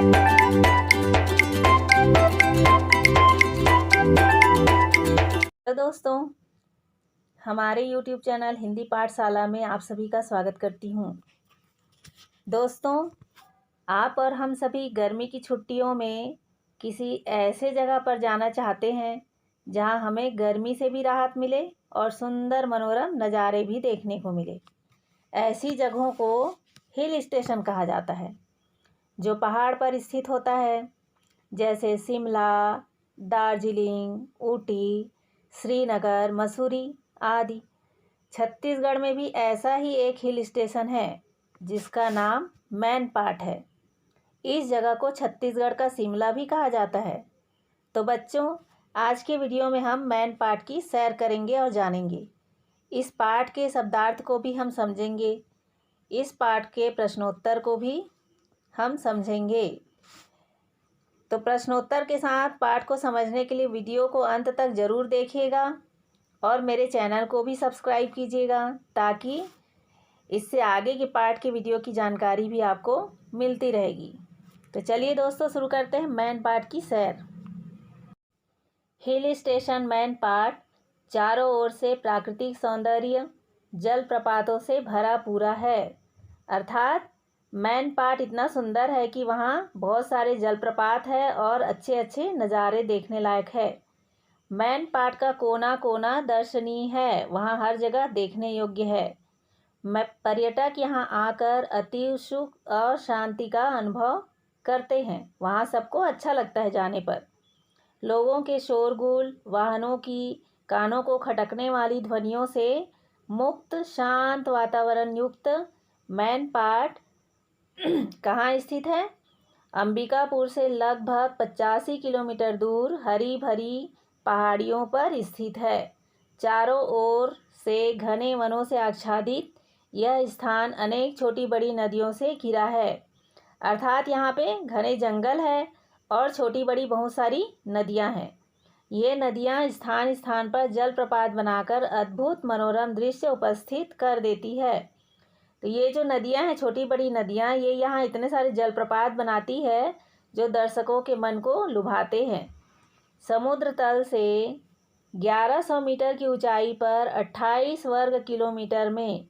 तो दोस्तों, हमारे YouTube चैनल हिंदी पाठशाला में आप सभी का स्वागत करती हूँ। दोस्तों, आप और हम सभी गर्मी की छुट्टियों में किसी ऐसे जगह पर जाना चाहते हैं जहाँ हमें गर्मी से भी राहत मिले और सुंदर मनोरम नज़ारे भी देखने को मिले। ऐसी जगहों को हिल स्टेशन कहा जाता है, जो पहाड़ पर स्थित होता है, जैसे शिमला, दार्जिलिंग, ऊटी, श्रीनगर, मसूरी आदि। छत्तीसगढ़ में भी ऐसा ही एक हिल स्टेशन है जिसका नाम मैनपाट है। इस जगह को छत्तीसगढ़ का शिमला भी कहा जाता है। तो बच्चों, आज के वीडियो में हम मैनपाट की सैर करेंगे और जानेंगे। इस पाठ के शब्दार्थ को भी हम समझेंगे। इस पाठ के प्रश्नोत्तर को भी हम समझेंगे। तो प्रश्नोत्तर के साथ पाठ को समझने के लिए वीडियो को अंत तक ज़रूर देखिएगा और मेरे चैनल को भी सब्सक्राइब कीजिएगा, ताकि इससे आगे के पाठ के वीडियो की जानकारी भी आपको मिलती रहेगी। तो चलिए दोस्तों, शुरू करते हैं मैनपाट की सैर। हिल स्टेशन मैनपाट चारों ओर से प्राकृतिक सौंदर्य, जलप्रपातों से भरा पूरा है। अर्थात मैनपाट इतना सुंदर है कि वहाँ बहुत सारे जलप्रपात है और अच्छे अच्छे नज़ारे देखने लायक है। मैनपाट का कोना कोना दर्शनीय है, वहाँ हर जगह देखने योग्य है। पर्यटक यहाँ आकर अति सुख और शांति का अनुभव करते हैं। वहाँ सबको अच्छा लगता है जाने पर। लोगों के शोरगुल, वाहनों की कानों को खटकने वाली ध्वनियों से मुक्त शांत वातावरण युक्त मैनपाट कहाँ स्थित है? अंबिकापुर से लगभग 85 किलोमीटर दूर हरी भरी पहाड़ियों पर स्थित है। चारों ओर से घने वनों से आच्छादित यह स्थान अनेक छोटी बड़ी नदियों से घिरा है। अर्थात यहाँ पे घने जंगल है और छोटी बड़ी बहुत सारी नदियाँ हैं। ये नदियाँ स्थान स्थान पर जलप्रपात बनाकर अद्भुत मनोरम दृश्य उपस्थित कर देती है। तो ये जो नदियाँ हैं, छोटी बड़ी नदियाँ, ये यहाँ इतने सारे जलप्रपात बनाती है जो दर्शकों के मन को लुभाते हैं। समुद्र तल से 1100 मीटर की ऊंचाई पर 28 वर्ग किलोमीटर में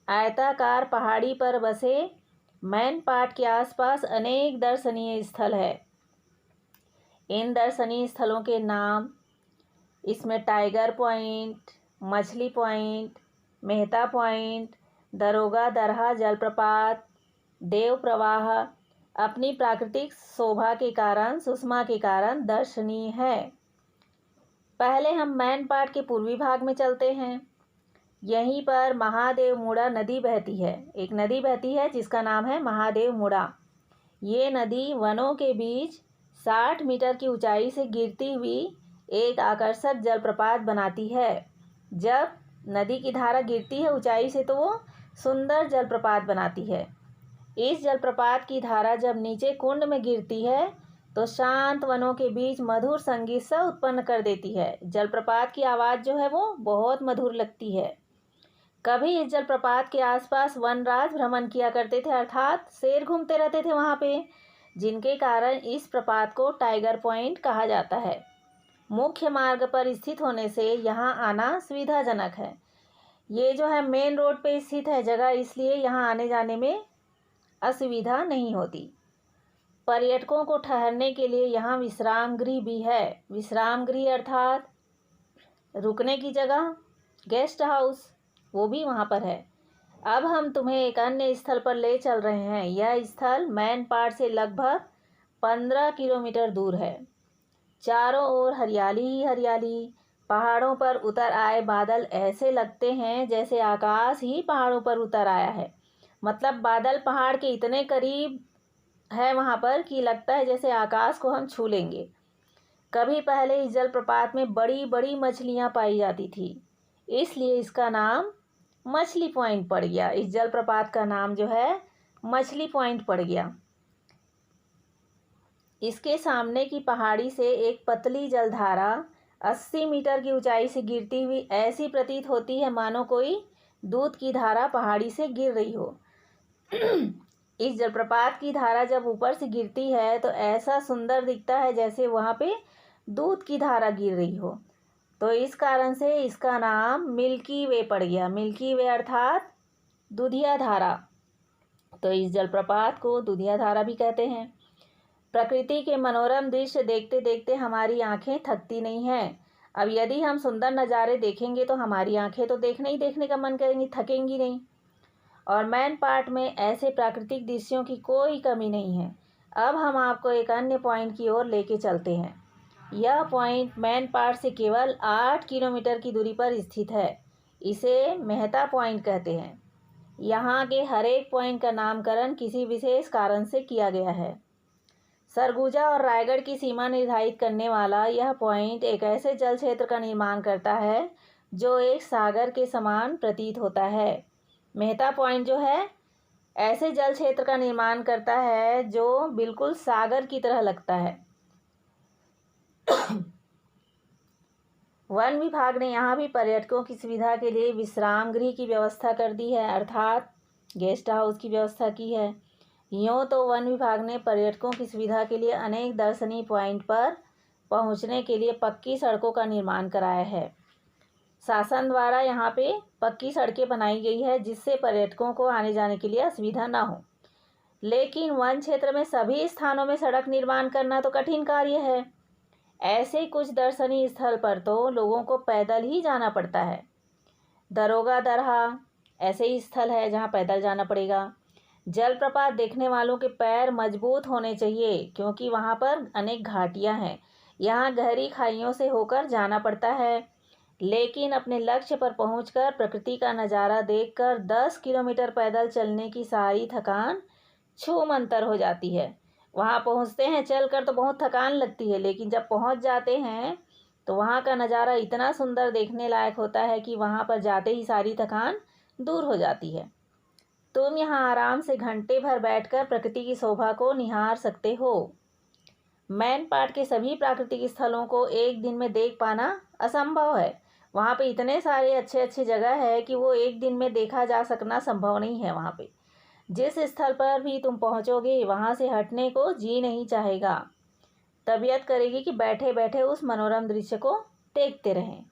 आयताकार पहाड़ी पर बसे मैनपाट के आसपास अनेक दर्शनीय स्थल है। इन दर्शनीय स्थलों के नाम इसमें टाइगर पॉइंट, मछली पॉइंट, मेहता पॉइंट, दरोगा दरहा जलप्रपात, देव प्रवाह अपनी प्राकृतिक शोभा के कारण, सुषमा के कारण दर्शनीय है। पहले हम मैनपाट के पूर्वी भाग में चलते हैं। यहीं पर महादेव मुड़ा नदी बहती है। एक नदी बहती है जिसका नाम है महादेव मुड़ा। ये नदी वनों के बीच 60 मीटर की ऊंचाई से गिरती हुई एक आकर्षक जलप्रपात बनाती है। जब नदी की धारा गिरती है ऊंचाई से, तो वो सुंदर जलप्रपात बनाती है। इस जलप्रपात की धारा जब नीचे कुंड में गिरती है तो शांत वनों के बीच मधुर संगीत सा उत्पन्न कर देती है। जलप्रपात की आवाज़ जो है वो बहुत मधुर लगती है। कभी इस जलप्रपात के आसपास वनराज भ्रमण किया करते थे, अर्थात शेर घूमते रहते थे वहाँ पे, जिनके कारण इस प्रपात को टाइगर पॉइंट कहा जाता है। मुख्य मार्ग पर स्थित होने से यहाँ आना सुविधाजनक है। ये जो है मेन रोड पे स्थित है जगह, इसलिए यहाँ आने जाने में असुविधा नहीं होती। पर्यटकों को ठहरने के लिए यहाँ विश्राम गृह भी है। विश्राम गृह अर्थात रुकने की जगह, गेस्ट हाउस, वो भी वहाँ पर है। अब हम तुम्हें एक अन्य स्थल पर ले चल रहे हैं। यह स्थल मैनपाट से लगभग 15 किलोमीटर दूर है। चारों ओर हरियाली ही हरियाली। पहाड़ों पर उतर आए बादल ऐसे लगते हैं जैसे आकाश ही पहाड़ों पर उतर आया है। मतलब बादल पहाड़ के इतने करीब है वहाँ पर कि लगता है जैसे आकाश को हम छू लेंगे। कभी पहले इस जलप्रपात में बड़ी बड़ी मछलियाँ पाई जाती थी, इसलिए इसका नाम मछली पॉइंट पड़ गया। इस जलप्रपात का नाम जो है मछली पॉइंट पड़ गया। इसके सामने की पहाड़ी से एक पतली जलधारा 80 मीटर की ऊंचाई से गिरती हुई ऐसी प्रतीत होती है मानो कोई दूध की धारा पहाड़ी से गिर रही हो। इस जलप्रपात की धारा जब ऊपर से गिरती है तो ऐसा सुंदर दिखता है जैसे वहाँ पे दूध की धारा गिर रही हो। तो इस कारण से इसका नाम मिल्की वे पड़ गया। मिल्की वे अर्थात दूधिया धारा। तो इस जलप्रपात को दूधिया धारा भी कहते हैं। प्रकृति के मनोरम दृश्य देखते देखते हमारी आंखें थकती नहीं हैं। अब यदि हम सुंदर नज़ारे देखेंगे तो हमारी आंखें तो देखने ही देखने का मन करेंगी, थकेंगी नहीं। और मैन पार्ट में ऐसे प्राकृतिक दृश्यों की कोई कमी नहीं है। अब हम आपको एक अन्य पॉइंट की ओर लेके चलते हैं। यह पॉइंट मैन पार्ट से केवल 8 किलोमीटर की दूरी पर स्थित है। इसे मेहता पॉइंट कहते हैं। यहाँ के हर एक पॉइंट का नामकरण किसी विशेष कारण से किया गया है। सरगुजा और रायगढ़ की सीमा निर्धारित करने वाला यह पॉइंट एक ऐसे जल क्षेत्र का निर्माण करता है जो एक सागर के समान प्रतीत होता है। मेहता पॉइंट जो है ऐसे जल क्षेत्र का निर्माण करता है जो बिल्कुल सागर की तरह लगता है। वन विभाग ने यहाँ भी पर्यटकों की सुविधा के लिए विश्राम गृह की व्यवस्था कर दी है, अर्थात गेस्ट हाउस की व्यवस्था की है। यूँ तो वन विभाग ने पर्यटकों की सुविधा के लिए अनेक दर्शनीय पॉइंट पर पहुँचने के लिए पक्की सड़कों का निर्माण कराया है। शासन द्वारा यहाँ पे पक्की सड़कें बनाई गई है जिससे पर्यटकों को आने जाने के लिए असुविधा ना हो। लेकिन वन क्षेत्र में सभी स्थानों में सड़क निर्माण करना तो कठिन कार्य है। ऐसे कुछ दर्शनीय स्थल पर तो लोगों को पैदल ही जाना पड़ता है। दरोगा दरहा ऐसे ही स्थल है जहाँ पैदल जाना पड़ेगा। जलप्रपात देखने वालों के पैर मजबूत होने चाहिए क्योंकि वहाँ पर अनेक घाटियाँ हैं। यहाँ गहरी खाइयों से होकर जाना पड़ता है। लेकिन अपने लक्ष्य पर पहुंचकर प्रकृति का नज़ारा देखकर 10 किलोमीटर पैदल चलने की सारी थकान छूमंतर हो जाती है। वहाँ पहुँचते हैं चलकर तो बहुत थकान लगती है, लेकिन जब पहुँच जाते हैं तो वहाँ का नज़ारा इतना सुंदर देखने लायक होता है कि वहाँ पर जाते ही सारी थकान दूर हो जाती है। तुम यहाँ आराम से घंटे भर बैठकर प्रकृति की शोभा को निहार सकते हो। मैन पार्ट के सभी प्राकृतिक स्थलों को एक दिन में देख पाना असंभव है। वहाँ पे इतने सारे अच्छे अच्छे जगह है कि वो एक दिन में देखा जा सकना संभव नहीं है। वहाँ पे जिस स्थल पर भी तुम पहुँचोगे वहाँ से हटने को जी नहीं चाहेगा। तबीयत करेगी कि बैठे बैठे उस मनोरम दृश्य को देखते रहें।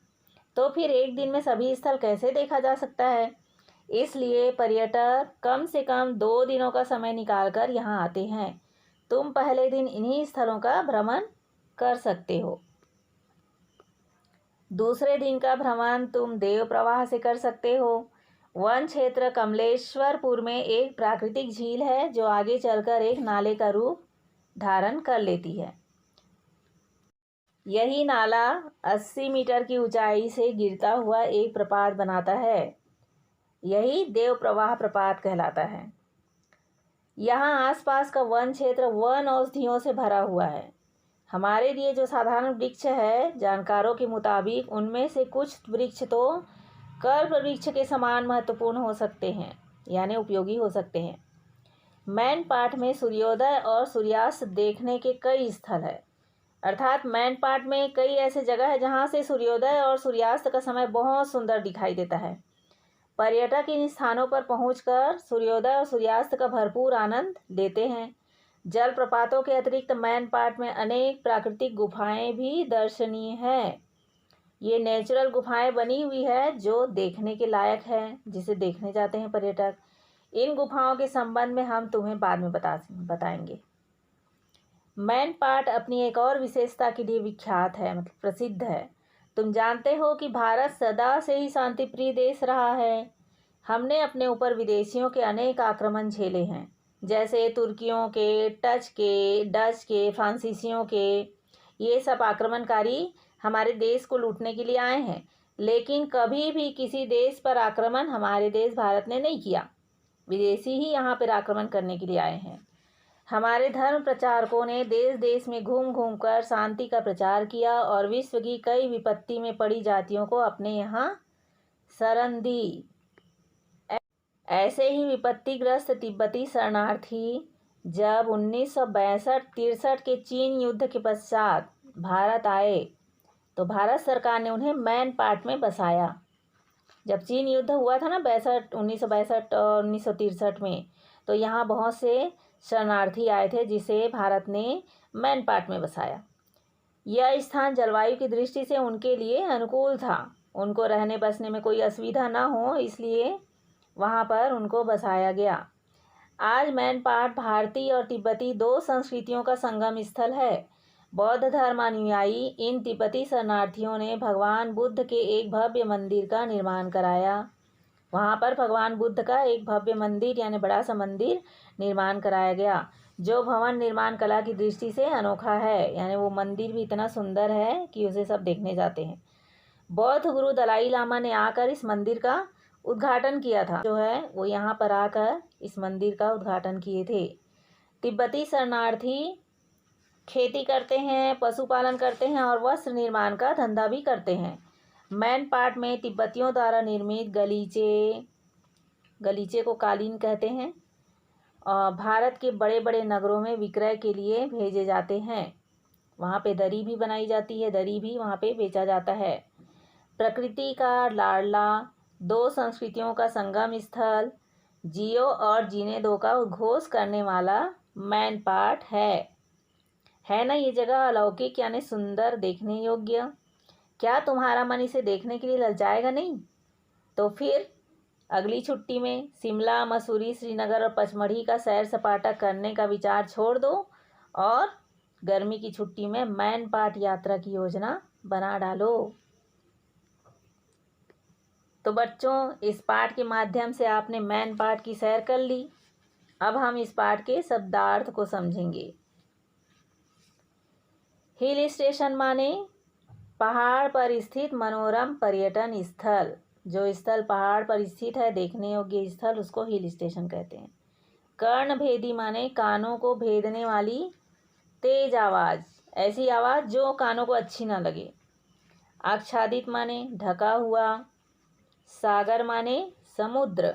तो फिर एक दिन में सभी स्थल कैसे देखा जा सकता है? इसलिए पर्यटक कम से कम 2 दिनों का समय निकालकर यहाँ आते हैं। तुम पहले दिन इन्हीं स्थलों का भ्रमण कर सकते हो। दूसरे दिन का भ्रमण तुम देव प्रवाह से कर सकते हो। वन क्षेत्र कमलेश्वरपुर में एक प्राकृतिक झील है जो आगे चलकर एक नाले का रूप धारण कर लेती है। यही नाला 80 मीटर की ऊंचाई से गिरता हुआ एक प्रपात बनाता है। यही देव प्रवाह प्रपात कहलाता है। यहाँ आसपास का वन क्षेत्र वन औषधियों से भरा हुआ है। हमारे लिए जो साधारण वृक्ष है, जानकारों के मुताबिक उनमें से कुछ वृक्ष तो कल्प वृक्ष के समान महत्वपूर्ण हो सकते हैं, यानी उपयोगी हो सकते हैं। मैन पार्ट में सूर्योदय और सूर्यास्त देखने के कई स्थल है, अर्थात मैन पार्ट में कई ऐसे जगह है जहाँ से सूर्योदय और सूर्यास्त का समय बहुत सुंदर दिखाई देता है। पर्यटक इन स्थानों पर पहुंचकर सूर्योदय और सूर्यास्त का भरपूर आनंद लेते हैं। जलप्रपातों के अतिरिक्त मैन पार्ट में अनेक प्राकृतिक गुफाएं भी दर्शनीय हैं। ये नेचुरल गुफाएं बनी हुई है जो देखने के लायक है, जिसे देखने जाते हैं पर्यटक। इन गुफाओं के संबंध में हम तुम्हें बाद में बताएंगे। मैन पार्ट अपनी एक और विशेषता के लिए विख्यात है, मतलब प्रसिद्ध है। तुम जानते हो कि भारत सदा से ही शांतिप्रिय देश रहा है। हमने अपने ऊपर विदेशियों के अनेक आक्रमण झेले हैं, जैसे तुर्कियों के, डच के, फ्रांसीसियों के। ये सब आक्रमणकारी हमारे देश को लूटने के लिए आए हैं, लेकिन कभी भी किसी देश पर आक्रमण हमारे देश भारत ने नहीं किया। विदेशी ही यहाँ पर आक्रमण करने के लिए आए हैं। हमारे धर्म प्रचारकों ने देश देश में घूम घूम कर शांति का प्रचार किया और विश्व की कई विपत्ति में पड़ी जातियों को अपने यहाँ शरण दी। ऐसे ही विपत्तिग्रस्त तिब्बती शरणार्थी जब 1962-63 के चीन युद्ध के पश्चात भारत आए तो भारत सरकार ने उन्हें मैन पार्ट में बसाया। जब चीन युद्ध हुआ था ना 1962 और 1963 में, तो यहाँ बहुत से शरणार्थी आए थे जिसे भारत ने मैनपाट में बसाया। यह स्थान जलवायु की दृष्टि से उनके लिए अनुकूल था, उनको रहने बसने में कोई असुविधा ना हो, इसलिए वहाँ पर उनको बसाया गया। आज मैनपाट भारतीय और तिब्बती दो संस्कृतियों का संगम स्थल है। बौद्ध धर्मानुयायी इन तिब्बती शरणार्थियों ने भगवान बुद्ध के एक भव्य मंदिर का निर्माण कराया। वहाँ पर भगवान बुद्ध का एक भव्य मंदिर यानी बड़ा सा मंदिर निर्माण कराया गया, जो भवन निर्माण कला की दृष्टि से अनोखा है। यानी वो मंदिर भी इतना सुंदर है कि उसे सब देखने जाते हैं। बौद्ध गुरु दलाई लामा ने आकर इस मंदिर का उद्घाटन किया था, जो है वो यहाँ पर आकर इस मंदिर का उद्घाटन किए थे। तिब्बती शरणार्थी खेती करते हैं, पशुपालन करते हैं और वस्त्र निर्माण का धंधा भी करते हैं। मैनपाट में तिब्बतियों द्वारा निर्मित गलीचे को कालीन कहते हैं और भारत के बड़े बड़े नगरों में विक्रय के लिए भेजे जाते हैं। वहाँ पे दरी भी बनाई जाती है, दरी भी वहाँ पे बेचा जाता है। प्रकृति का लाडला, दो संस्कृतियों का संगम स्थल, जियो और जीने दो का उद्घोष करने वाला मैनपाट है ना ये जगह अलौकिक यानी सुंदर, देखने योग्य। क्या तुम्हारा मन इसे देखने के लिए ललचाएगा नहीं? तो फिर अगली छुट्टी में शिमला, मसूरी, श्रीनगर और पचमढ़ी का सैर सपाटा करने का विचार छोड़ दो और गर्मी की छुट्टी में मैनपाट यात्रा की योजना बना डालो। तो बच्चों, इस पाठ के माध्यम से आपने मैनपाट की सैर कर ली। अब हम इस पाठ के शब्दार्थ को समझेंगे। हिल स्टेशन माने पहाड़ पर स्थित मनोरम पर्यटन स्थल। जो स्थल पहाड़ पर स्थित है, देखने योग्य स्थल, उसको हिल स्टेशन कहते हैं। कर्णभेदी माने कानों को भेदने वाली तेज आवाज़, ऐसी आवाज़ जो कानों को अच्छी ना लगे। आच्छादित माने ढका हुआ। सागर माने समुद्र।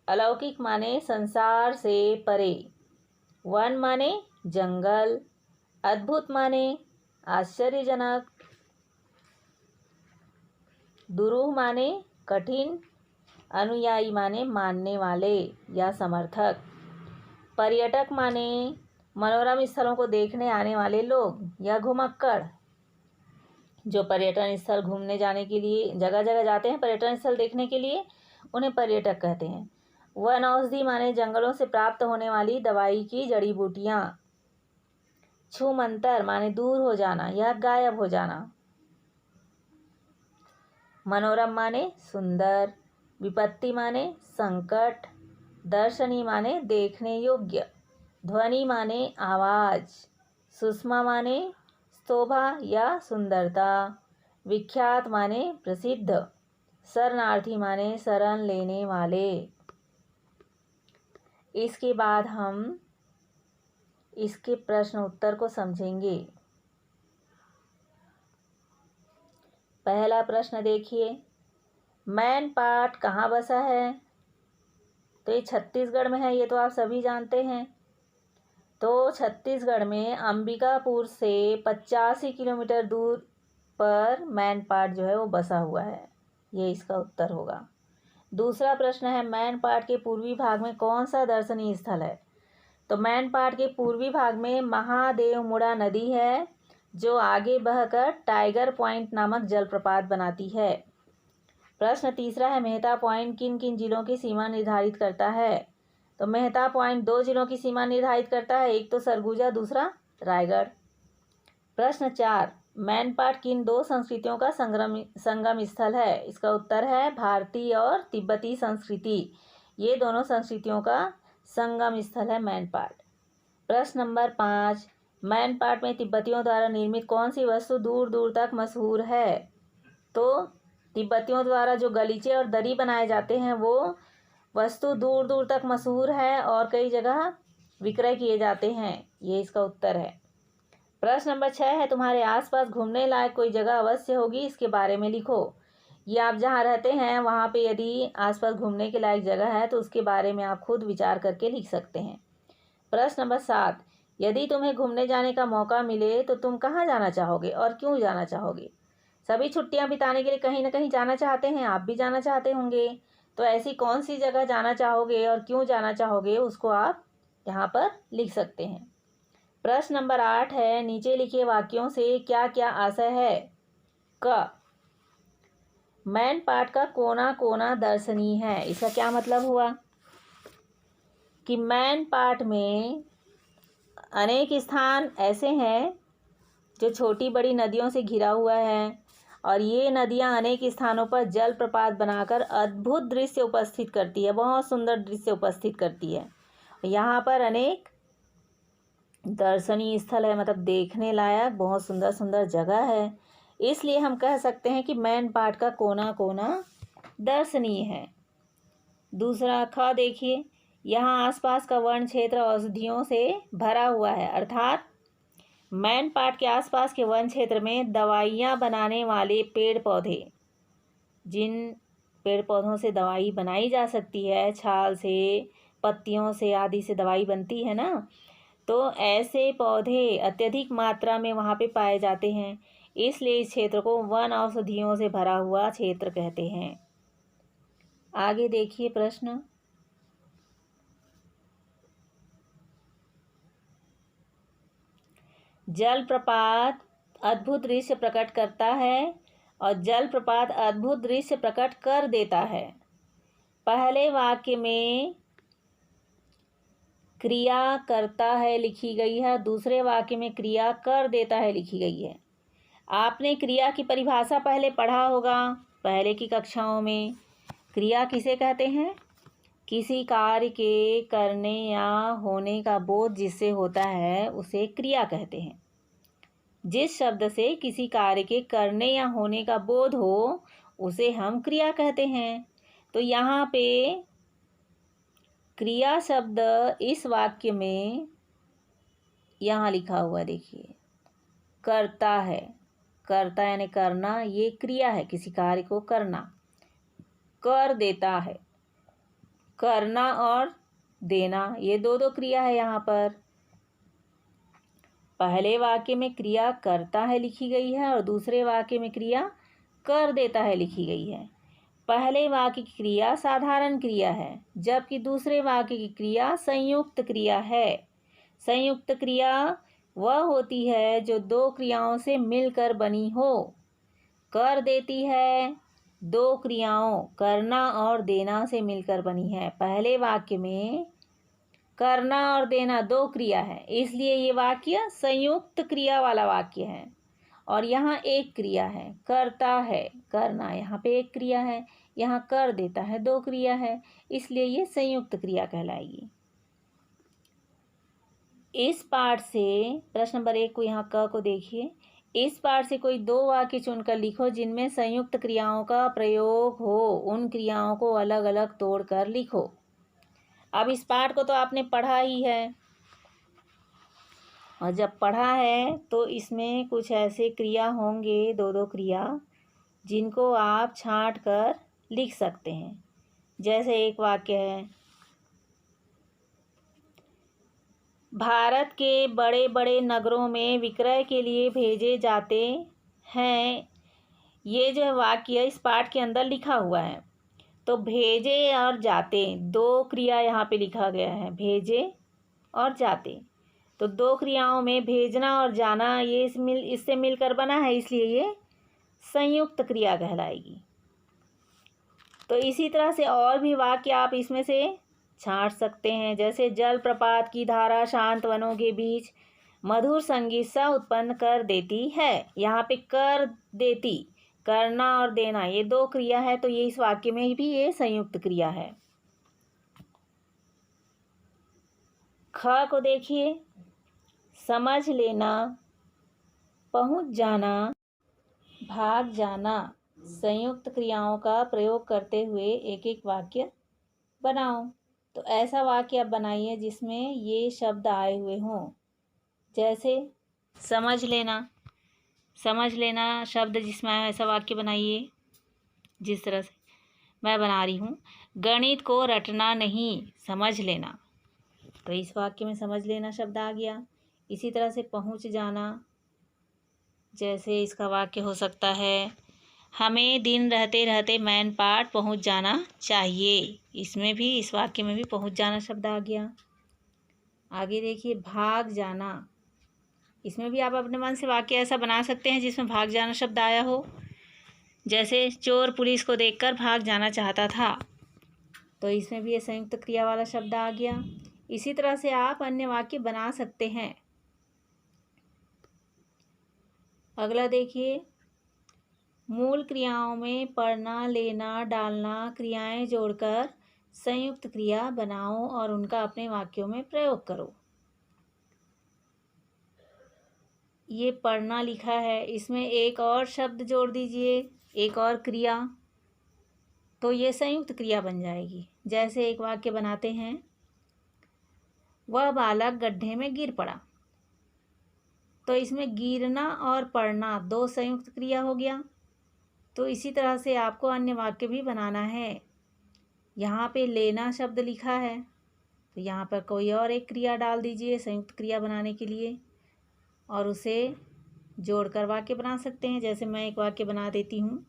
अलौकिक माने संसार से परे। वन माने जंगल। अद्भुत माने आश्चर्यजनक। दुरूह माने कठिन। अनुयायी माने मानने वाले या समर्थक। पर्यटक माने मनोरम स्थलों को देखने आने वाले लोग या घुमक्कड़। जो पर्यटन स्थल घूमने जाने के लिए जगह जगह जाते हैं, पर्यटन स्थल देखने के लिए, उन्हें पर्यटक कहते हैं। वन औषधि माने जंगलों से प्राप्त होने वाली दवाई की जड़ी बूटियाँ। छूमंतर माने दूर हो जाना या गायब हो जाना। मनोरम माने सुंदर। विपत्ति माने संकट। दर्शनी माने देखने योग्य। ध्वनि माने आवाज़। सुषमा माने शोभा या सुंदरता। विख्यात माने प्रसिद्ध। शरणार्थी माने शरण लेने वाले। इसके बाद हम इसके प्रश्न उत्तर को समझेंगे। पहला प्रश्न देखिए, मैनपाट कहाँ बसा है? तो ये छत्तीसगढ़ में है, ये तो आप सभी जानते हैं। तो छत्तीसगढ़ में अंबिकापुर से 85 किलोमीटर दूर पर मैनपाट जो है वो बसा हुआ है। ये इसका उत्तर होगा। दूसरा प्रश्न है, मैनपाट के पूर्वी भाग में कौन सा दर्शनीय स्थल है? तो मैनपाट के पूर्वी भाग में महादेवमुड़ा नदी है, जो आगे बहकर टाइगर पॉइंट नामक जलप्रपात बनाती है। प्रश्न तीसरा है, मेहता पॉइंट किन किन जिलों की सीमा निर्धारित करता है? तो मेहता पॉइंट 2 जिलों की सीमा निर्धारित करता है, एक तो सरगुजा, दूसरा रायगढ़। प्रश्न 4, मैनपाट किन दो संस्कृतियों का संगम स्थल है? इसका उत्तर है भारतीय और तिब्बती संस्कृति। ये दोनों संस्कृतियों का संगम स्थल है मैनपाट। प्रश्न नंबर 5, मैनपाट में तिब्बतियों द्वारा निर्मित कौन सी वस्तु दूर दूर तक मशहूर है? तो तिब्बतियों द्वारा जो गलीचे और दरी बनाए जाते हैं वो वस्तु दूर दूर तक मशहूर है और कई जगह विक्रय किए जाते हैं। ये इसका उत्तर है। प्रश्न नंबर 6 है, तुम्हारे आसपास घूमने लायक कोई जगह अवश्य होगी, इसके बारे में लिखो। ये आप जहाँ रहते हैं वहाँ पे यदि आसपास घूमने के लायक जगह है तो उसके बारे में आप खुद विचार करके लिख सकते हैं। प्रश्न नंबर 7, यदि तुम्हें घूमने जाने का मौका मिले तो तुम कहाँ जाना चाहोगे और क्यों जाना चाहोगे? सभी छुट्टियाँ बिताने के लिए कहीं ना कहीं जाना चाहते हैं, आप भी जाना चाहते होंगे, तो ऐसी कौन सी जगह जाना चाहोगे और क्यों जाना चाहोगे, उसको आप यहाँ पर लिख सकते हैं। प्रश्न नंबर 8 है, नीचे लिखे वाक्यों से क्या क्या आशय है। क, मैन पाट का कोना कोना दर्शनीय है। इसका क्या मतलब हुआ कि मैन पाट में अनेक स्थान ऐसे हैं जो छोटी बड़ी नदियों से घिरा हुआ है, और ये नदियां अनेक स्थानों पर जलप्रपात बनाकर अद्भुत दृश्य उपस्थित करती है, बहुत सुंदर दृश्य उपस्थित करती है। यहाँ पर अनेक दर्शनीय स्थल है, मतलब देखने लायक बहुत सुंदर सुंदर जगह है, इसलिए हम कह सकते हैं कि मैन पाट का कोना कोना दर्शनीय है। दूसरा ख देखिए, यहाँ आसपास का वन क्षेत्र औषधियों से भरा हुआ है, अर्थात मैन पाट के आसपास के वन क्षेत्र में दवाइयाँ बनाने वाले पेड़ पौधे, जिन पेड़ पौधों से दवाई बनाई जा सकती है, छाल से, पत्तियों से आदि से दवाई बनती है ना, तो ऐसे पौधे अत्यधिक मात्रा में वहाँ पे पाए जाते हैं, इसलिए इस क्षेत्र को वन औषधियों से भरा हुआ क्षेत्र कहते हैं। आगे देखिए प्रश्न, जलप्रपात अद्भुत दृश्य प्रकट करता है और जलप्रपात अद्भुत दृश्य प्रकट कर देता है। पहले वाक्य में क्रिया करता है लिखी गई है, दूसरे वाक्य में क्रिया कर देता है लिखी गई है। आपने क्रिया की परिभाषा पहले पढ़ा होगा पहले की कक्षाओं में। क्रिया किसे कहते हैं? किसी कार्य के करने या होने का बोध जिससे होता है उसे क्रिया कहते हैं। जिस शब्द से किसी कार्य के करने या होने का बोध हो उसे हम क्रिया कहते हैं। तो यहाँ पे क्रिया शब्द इस वाक्य में यहाँ लिखा हुआ देखिए, करता है। करता यानी करना, ये क्रिया है, किसी कार्य को करना। कर देता है, करना और देना, ये दो दो क्रिया है यहाँ पर। पहले वाक्य में क्रिया करता है लिखी गई है और दूसरे वाक्य में क्रिया कर देता है लिखी गई है। पहले वाक्य की क्रिया साधारण क्रिया है, जबकि दूसरे वाक्य की क्रिया संयुक्त क्रिया है। संयुक्त क्रिया वह होती है जो दो क्रियाओं से मिलकर बनी हो। कर देती है दो क्रियाओं करना और देना से मिलकर बनी है। पहले वाक्य में करना और देना दो क्रिया है, इसलिए ये वाक्य संयुक्त क्रिया वाला वाक्य है। और यहाँ एक क्रिया है, करता है, करना, यहाँ पे एक क्रिया है, यहाँ कर देता है दो क्रिया है, इसलिए ये संयुक्त क्रिया कहलाएगी। इस पाठ से प्रश्न नंबर 1 को, यहाँ क को देखिए, इस पाठ से कोई दो वाक्य चुनकर लिखो जिनमें संयुक्त क्रियाओं का प्रयोग हो। उन क्रियाओं को अलग अलग तोड़कर लिखो। अब इस पाठ को तो आपने पढ़ा ही है, और जब पढ़ा है तो इसमें कुछ ऐसे क्रिया होंगे, दो दो क्रिया, जिनको आप छांट कर लिख सकते हैं। जैसे एक वाक्य है, भारत के बड़े बड़े नगरों में विक्रय के लिए भेजे जाते हैं। ये जो वाक्य इस पाठ के अंदर लिखा हुआ है, तो भेजे और जाते दो क्रिया यहाँ पे लिखा गया है, भेजे और जाते। तो दो क्रियाओं में भेजना और जाना ये इससे मिलकर बना है, इसलिए ये संयुक्त क्रिया कहलाएगी। तो इसी तरह से और भी वाक्य आप इसमें से छांट सकते हैं। जैसे जलप्रपात की धारा शांत वनों के बीच मधुर संगीत सा उत्पन्न कर देती है। यहाँ पे कर देती, करना और देना, ये दो क्रिया है, तो ये इस वाक्य में भी ये संयुक्त क्रिया है। ख को देखिए, समझ लेना, पहुंच जाना, भाग जाना, संयुक्त क्रियाओं का प्रयोग करते हुए एक एक वाक्य बनाओ। तो ऐसा वाक्य आप बनाइए जिसमें ये शब्द आए हुए हों। जैसे समझ लेना, समझ लेना शब्द जिसमें आया ऐसा वाक्य बनाइए। जिस तरह से मैं बना रही हूँ, गणित को रटना नहीं, समझ लेना, तो इस वाक्य में समझ लेना शब्द आ गया। इसी तरह से पहुँच जाना, जैसे इसका वाक्य हो सकता है, हमें दिन रहते रहते मैन पार्ट पहुंच जाना चाहिए। इसमें भी, इस वाक्य में भी पहुंच जाना शब्द आ गया। आगे देखिए, भाग जाना। इसमें भी आप अपने मन से वाक्य ऐसा बना सकते हैं जिसमें भाग जाना शब्द आया हो। जैसे चोर पुलिस को देखकर भाग जाना चाहता था, तो इसमें भी ये संयुक्त क्रिया वाला शब्द आ गया। इसी तरह से आप अन्य वाक्य बना सकते हैं। अगला देखिए, मूल क्रियाओं में पढ़ना, लेना, डालना क्रियाएं जोड़कर संयुक्त क्रिया बनाओ और उनका अपने वाक्यों में प्रयोग करो। ये पढ़ना लिखा है, इसमें एक और शब्द जोड़ दीजिए, एक और क्रिया, तो ये संयुक्त क्रिया बन जाएगी। जैसे एक वाक्य बनाते हैं, वह बालक गड्ढे में गिर पड़ा, तो इसमें गिरना और पढ़ना दो संयुक्त क्रिया हो गया। तो इसी तरह से आपको अन्य वाक्य भी बनाना है। यहाँ पे लेना शब्द लिखा है, तो यहाँ पर कोई और एक क्रिया डाल दीजिए संयुक्त क्रिया बनाने के लिए, और उसे जोड़कर वाक्य बना सकते हैं। जैसे मैं एक वाक्य बना देती हूँ,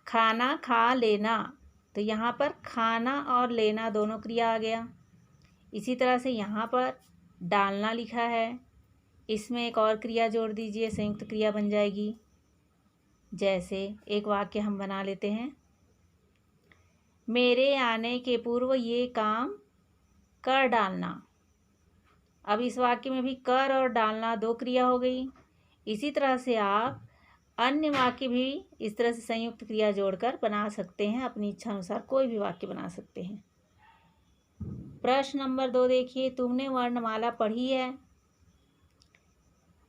खाना खा लेना, तो यहाँ पर खाना और लेना दोनों क्रिया आ गया। इसी तरह से यहाँ पर डालना लिखा है, इसमें एक और क्रिया जोड़ दीजिए, संयुक्त क्रिया बन जाएगी। जैसे एक वाक्य हम बना लेते हैं, मेरे आने के पूर्व ये काम कर डालना। अब इस वाक्य में भी कर और डालना दो क्रिया हो गई। इसी तरह से आप अन्य वाक्य भी इस तरह से संयुक्त क्रिया जोड़कर बना सकते हैं। अपनी इच्छा अनुसार कोई भी वाक्य बना सकते हैं। प्रश्न नंबर 2 देखिए, तुमने वर्णमाला पढ़ी है,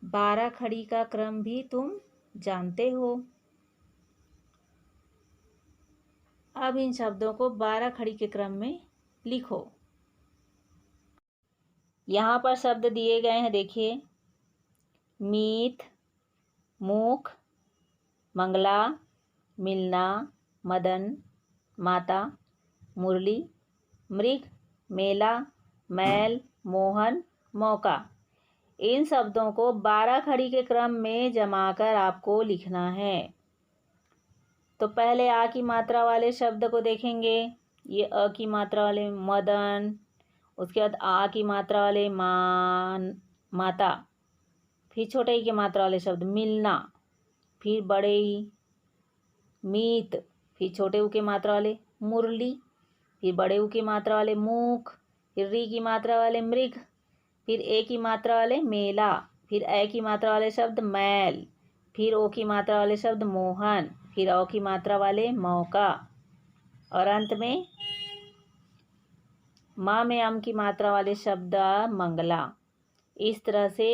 12 खड़ी का क्रम भी तुम जानते हो। अब इन शब्दों को 12 खड़ी के क्रम में लिखो। यहाँ पर शब्द दिए गए हैं, देखिए, मीत, मुख, मंगला, मिलना, मदन, माता, मुरली, मृग, मेला, मैल, मोहन, मौका। इन शब्दों को 12 खड़ी के क्रम में जमाकर आपको लिखना है। तो पहले आ की मात्रा वाले शब्द को देखेंगे। ये अ की मात्रा वाले मदन, उसके बाद आ की मात्रा वाले माता, फिर छोटे ई की मात्रा वाले शब्द मिलना, फिर बड़े ई मीत, फिर छोटे ऊ की मात्रा वाले मुरली, फिर बड़े ऊ की मात्रा वाले मुख, फिर री की मात्रा वाले मृग, फिर ए की मात्रा वाले मेला, फिर ए की मात्रा वाले शब्द मैल, फिर ओ की मात्रा वाले शब्द मोहन, फिर औ की मात्रा वाले मौका, और अंत में माँ में अम की मात्रा वाले शब्द मंगला। इस तरह से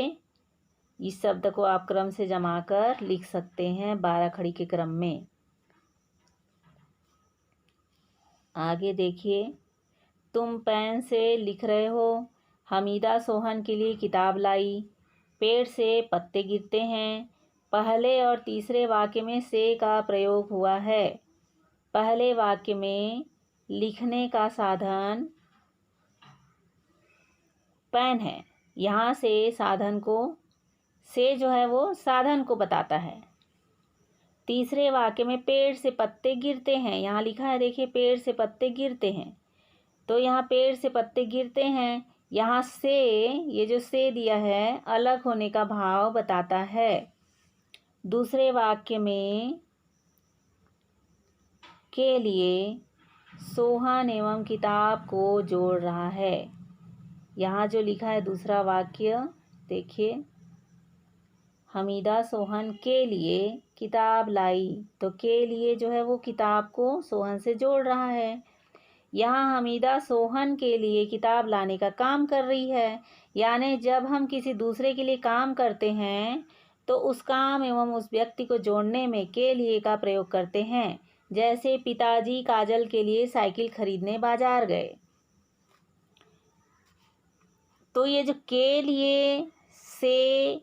इस शब्द को आप क्रम से जमाकर लिख सकते हैं 12 खड़ी के क्रम में। आगे देखिए, तुम पेन से लिख रहे हो, हमीदा सोहन के लिए किताब लाई, पेड़ से पत्ते गिरते हैं। पहले और तीसरे वाक्य में से का प्रयोग हुआ है। पहले वाक्य में लिखने का साधन पेन है, यहाँ से साधन को, से जो है वो साधन को बताता है। तीसरे वाक्य में पेड़ से पत्ते गिरते हैं, यहाँ लिखा है, देखिए, पेड़ से पत्ते गिरते हैं, तो यहाँ पेड़ से पत्ते गिरते हैं, यहाँ से, ये जो से दिया है, अलग होने का भाव बताता है। दूसरे वाक्य में के लिए सोहन एवं किताब को जोड़ रहा है। यहाँ जो लिखा है दूसरा वाक्य, देखिए, हमीदा सोहन के लिए किताब लाई, तो के लिए जो है वो किताब को सोहन से जोड़ रहा है। यहाँ हमीदा सोहन के लिए किताब लाने का काम कर रही है, यानी जब हम किसी दूसरे के लिए काम करते हैं तो उस काम एवं उस व्यक्ति को जोड़ने में के लिए का प्रयोग करते हैं। जैसे पिताजी काजल के लिए साइकिल खरीदने बाजार गए, तो ये जो के लिए, से,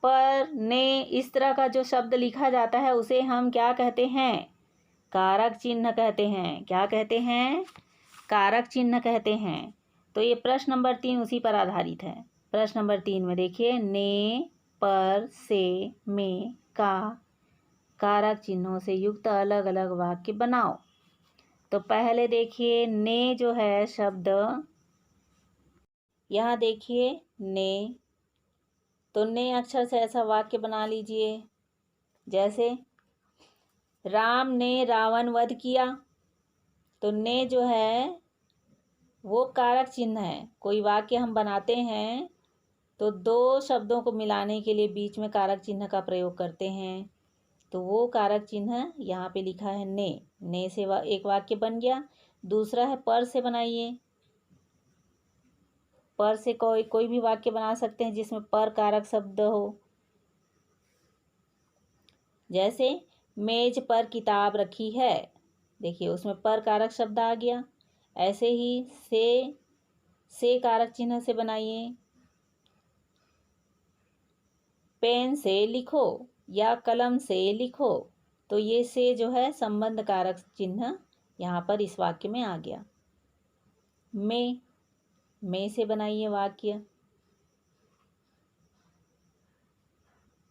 पर, ने, इस तरह का जो शब्द लिखा जाता है उसे हम क्या कहते हैं? कारक चिन्ह कहते हैं। क्या कहते हैं? कारक चिन्ह कहते हैं। तो ये प्रश्न नंबर 3 उसी पर आधारित है। प्रश्न नंबर 3 में देखिए, ने, पर, से, में, का कारक चिन्हों से युक्त अलग अलग वाक्य बनाओ। तो पहले देखिए ने जो है शब्द, यहाँ देखिए ने, तो ने अक्षर से ऐसा वाक्य बना लीजिए जैसे राम ने रावण वध किया। तो ने जो है वो कारक चिन्ह है। कोई वाक्य हम बनाते हैं तो दो शब्दों को मिलाने के लिए बीच में कारक चिन्ह का प्रयोग करते हैं, तो वो कारक चिन्ह यहाँ पे लिखा है ने। ने से एक वाक्य बन गया। दूसरा है पर से बनाइए। पर से कोई भी वाक्य बना सकते हैं जिसमें पर कारक शब्द हो। जैसे मेज पर किताब रखी है, देखिए उसमें पर कारक शब्द आ गया। ऐसे ही से कारक चिन्ह से बनाइए। पेन से लिखो या कलम से लिखो, तो ये से जो है संबंध कारक चिन्ह यहाँ पर इस वाक्य में आ गया। में से बनाइए वाक्य।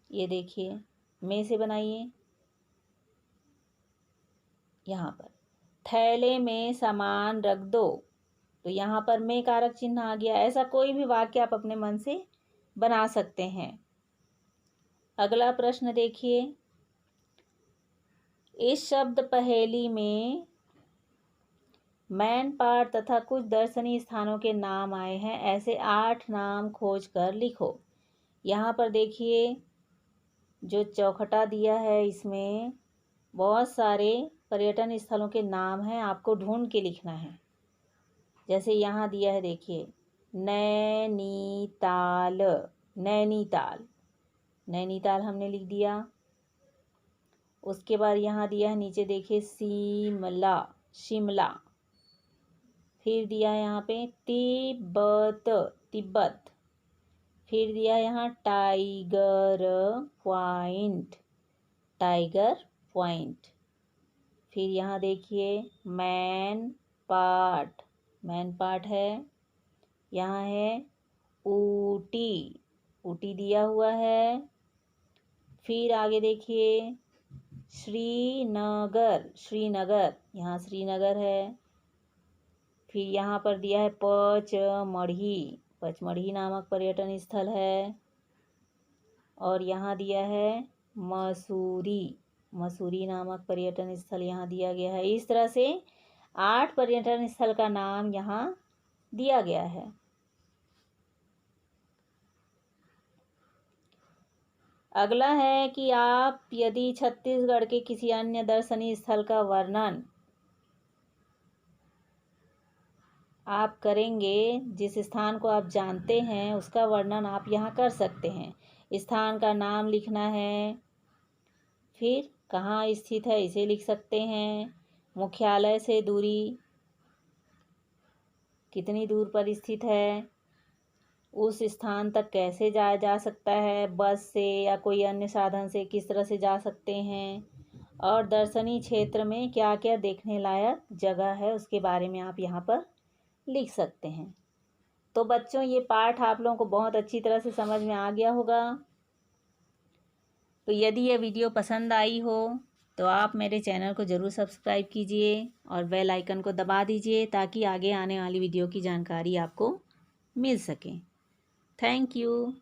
ये देखिए में से बनाइए। यहाँ पर थैले में सामान रख दो, तो यहाँ पर में कारक चिन्ह आ गया। ऐसा कोई भी वाक्य आप अपने मन से बना सकते हैं। अगला प्रश्न देखिए, इस शब्द पहेली में मैन पाट तथा कुछ दर्शनीय स्थानों के नाम आए हैं। ऐसे 8 नाम खोज कर लिखो। यहाँ पर देखिए जो चौखटा दिया है इसमें बहुत सारे पर्यटन स्थलों के नाम हैं, आपको ढूंढ के लिखना है। जैसे यहाँ दिया है देखिए नैनीताल, नैनीताल, नैनीताल हमने लिख दिया। उसके बाद यहाँ दिया है नीचे देखिए शिमला, शिमला। फिर दिया है यहाँ पे तिब्बत, तिब्बत। फिर दिया है यहाँ टाइगर पॉइंट, टाइगर पॉइंट। फिर यहाँ देखिए मैन पाट, मैन पाट है। यहाँ है ऊटी, ऊटी दिया हुआ है। फिर आगे देखिए श्रीनगर, श्रीनगर, यहाँ श्रीनगर है। फिर यहाँ पर दिया है पचमढ़ी, पचमढ़ी नामक पर्यटन स्थल है। और यहाँ दिया है मसूरी, मसूरी नामक पर्यटन स्थल यहाँ दिया गया है। इस तरह से 8 पर्यटन स्थल का नाम यहाँ दिया गया है। अगला है कि आप यदि छत्तीसगढ़ के किसी अन्य दर्शनीय स्थल का वर्णन आप करेंगे, जिस स्थान को आप जानते हैं उसका वर्णन आप यहाँ कर सकते हैं। स्थान का नाम लिखना है, फिर कहाँ स्थित है इसे लिख सकते हैं। मुख्यालय से दूरी कितनी दूर पर स्थित है, उस स्थान तक कैसे जाया जा सकता है, बस से या कोई अन्य साधन से किस तरह से जा सकते हैं, और दर्शनीय क्षेत्र में क्या क्या देखने लायक जगह है उसके बारे में आप यहाँ पर लिख सकते हैं। तो बच्चों ये पाठ आप लोगों को बहुत अच्छी तरह से समझ में आ गया होगा। तो यदि यह वीडियो पसंद आई हो तो आप मेरे चैनल को ज़रूर सब्सक्राइब कीजिए और बेल आइकन को दबा दीजिए ताकि आगे आने वाली वीडियो की जानकारी आपको मिल सके। Thank you.